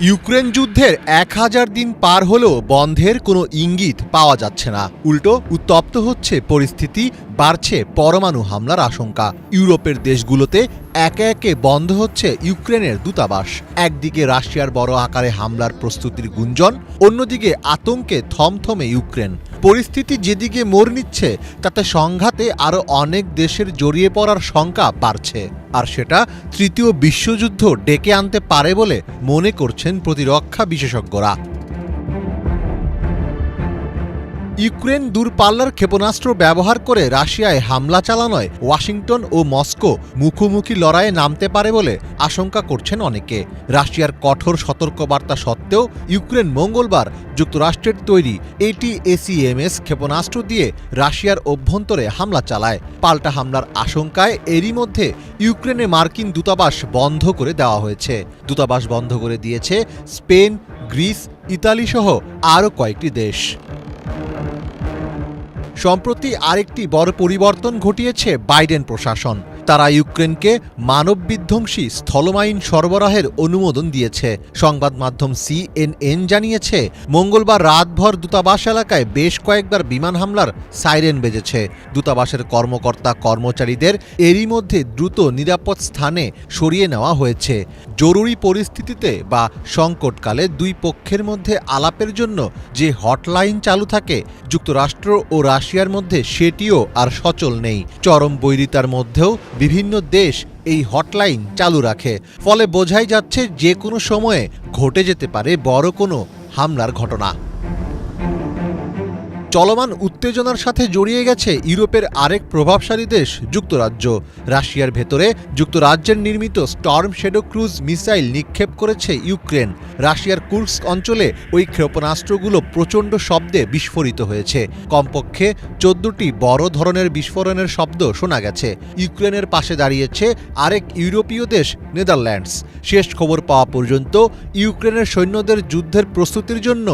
Ukraine যুদ্ধের 1000 দিন পার হলেও বন্ধের কোনো ইঙ্গিত পাওয়া যাচ্ছে না। উল্টো উত্তপ্ত হচ্ছে পরিস্থিতি, বাড়ছে পরমাণু হামলার আশঙ্কা। ইউরোপের দেশগুলোতে একে একে বন্ধ হচ্ছে ইউক্রেনের দূতাবাস। একদিকে রাশিয়ার বড় আকারে হামলার প্রস্তুতির গুঞ্জন, অন্যদিকে আতঙ্কে থমথমে ইউক্রেন। পরিস্থিতি যেদিকে মোড় নিচ্ছে তাতে সংঘাতে আরও অনেক দেশের জড়িয়ে পড়ার শঙ্কা বাড়ছে, আর সেটা তৃতীয় বিশ্বযুদ্ধ ডেকে আনতে পারে বলে মনে করছেন প্রতিরক্ষা বিশেষজ্ঞরা। ইউক্রেন দূরপাল্লার ক্ষেপণাস্ত্র ব্যবহার করে রাশিয়ায় হামলা চালানোয় ওয়াশিংটন ও মস্কো মুখোমুখি লড়াইয়ে নামতে পারে বলে আশঙ্কা করছেন অনেকে। রাশিয়ার কঠোর সতর্কবার্তা সত্ত্বেও ইউক্রেন মঙ্গলবার যুক্তরাষ্ট্রের তৈরি ATACMS ক্ষেপণাস্ত্র দিয়ে রাশিয়ার অভ্যন্তরে হামলা চালায়। পাল্টা হামলার আশঙ্কায় এরই মধ্যে ইউক্রেনে মার্কিন দূতাবাস বন্ধ করে দেওয়া হয়েছে। দূতাবাস বন্ধ করে দিয়েছে স্পেন, গ্রিস, ইতালি সহ আরও কয়েকটি দেশ। সম্প্রতি আরেকটি বড় পরিবর্তন ঘটিয়েছে বাইডেন প্রশাসন। তারা ইউক্রেনকে মানববিধ্বংসী স্থলমাইন সরবরাহের অনুমোদন দিয়েছে। সংবাদ মাধ্যম CNN জানিয়েছে, মঙ্গলবার রাতভর দূতাবাস এলাকায় বেশ কয়েকবার বিমান হামলার সাইরেন বেজেছে। দূতাবাসের কর্মকর্তা কর্মচারীদের এরই মধ্যে দ্রুত নিরাপদ স্থানে সরিয়ে নেওয়া হয়েছে। জরুরি পরিস্থিতিতে বা সংকটকালে দুই পক্ষের মধ্যে আলাপের জন্য যে হটলাইন চালু থাকে, যুক্তরাষ্ট্র ও রাশিয়ার মধ্যে সেটিও আর সচল নেই। চরম বৈরিতার মধ্যেও বিভিন্ন দেশ এই হটলাইন চালু রাখে, ফলে বোঝাই যাচ্ছে যে কোনো সময়ে ঘটে যেতে পারে বড় কোনো হামলার ঘটনা। চলমান উত্তেজনার সাথে জড়িয়ে গেছে ইউরোপের আরেক প্রভাবশালী দেশ যুক্তরাজ্য। রাশিয়ার ভেতরে যুক্তরাজ্যের নির্মিত স্টর্ম শ্যাডো ক্রুজ মিসাইল নিক্ষেপ করেছে ইউক্রেন। রাশিয়ার কুর্স্ক অঞ্চলে ওই ক্ষেপণাস্ত্রগুলো প্রচণ্ড শব্দে বিস্ফোরিত হয়েছে। কমপক্ষে 14টি বড় ধরনের বিস্ফোরণের শব্দ শোনা গেছে। ইউক্রেনের পাশে দাঁড়িয়েছে আরেক ইউরোপীয় দেশ নেদারল্যান্ডস। শেষ খবর পাওয়া পর্যন্ত ইউক্রেনের সৈন্যদের যুদ্ধের প্রস্তুতির জন্য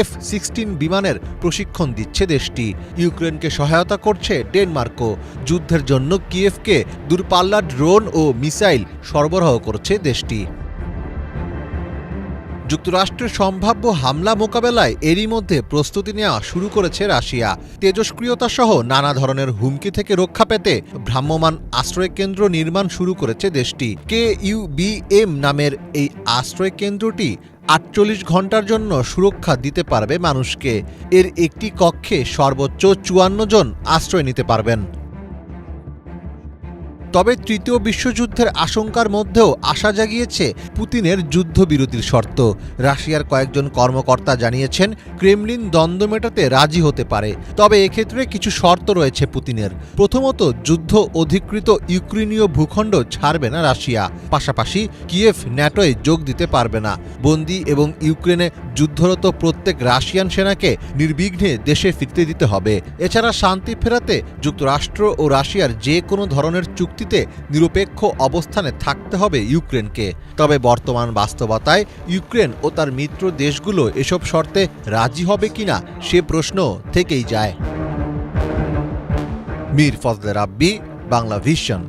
F-16 বিমানের প্রশিক্ষণ দিচ্ছে দেশটি। ইউক্রেনকে সহায়তা করছে ডেনমার্কও। যুদ্ধের জন্য কিয়েভকে দূরপাল্লার ড্রোন ও মিসাইল সরবরাহ করছে দেশটি। যুক্তরাষ্ট্রের সম্ভাব্য হামলা মোকাবেলায় এরই মধ্যে প্রস্তুতি নেওয়া শুরু করেছে রাশিয়া। তেজস্ক্রিয়তা সহ নানা ধরনের হুমকি থেকে রক্ষা পেতে ভ্রাম্যমাণ আশ্রয়কেন্দ্র নির্মাণ শুরু করেছে দেশটি। KUBM নামের এই আশ্রয়কেন্দ্রটি 48 ঘন্টার জন্য সুরক্ষা দিতে পারবে মানুষকে। এর একটি কক্ষে সর্বোচ্চ 54 জন আশ্রয় নিতে পারবেন। তবে তৃতীয় বিশ্বযুদ্ধের আশঙ্কার মধ্যেও আশা জাগিয়েছে পুতিনের যুদ্ধবিরতির শর্ত। রাশিয়ার কয়েকজন কর্মকর্তা জানিয়েছেন, ক্রেমলিন দ্বন্দ্ব মেটাতে রাজি হতে পারে, তবে এক্ষেত্রে কিছু শর্ত রয়েছে পুতিনের। প্রথমত, যুদ্ধ অধিকৃত ইউক্রেনীয় ভূখণ্ড ছাড়বে না রাশিয়া। পাশাপাশি কিয়েভ ন্যাটোয় যোগ দিতে পারবে না। বন্দী এবং ইউক্রেনে যুদ্ধরত প্রত্যেক রাশিয়ান সেনাকে নির্বিঘ্নে দেশে ফিরতে দিতে হবে। এছাড়া শান্তি ফেরাতে যুক্তরাষ্ট্র ও রাশিয়ার যে কোনো ধরনের চুক্তিতে নিরপেক্ষ অবস্থানে থাকতে হবে ইউক্রেনকে। তবে বর্তমান বাস্তবতায় ইউক্রেন ও তার মিত্র দেশগুলো এসব শর্তে রাজি হবে কিনা সে প্রশ্ন থেকেই যায়। মীর ফজলে রাব্বি, বাংলা ভিশন।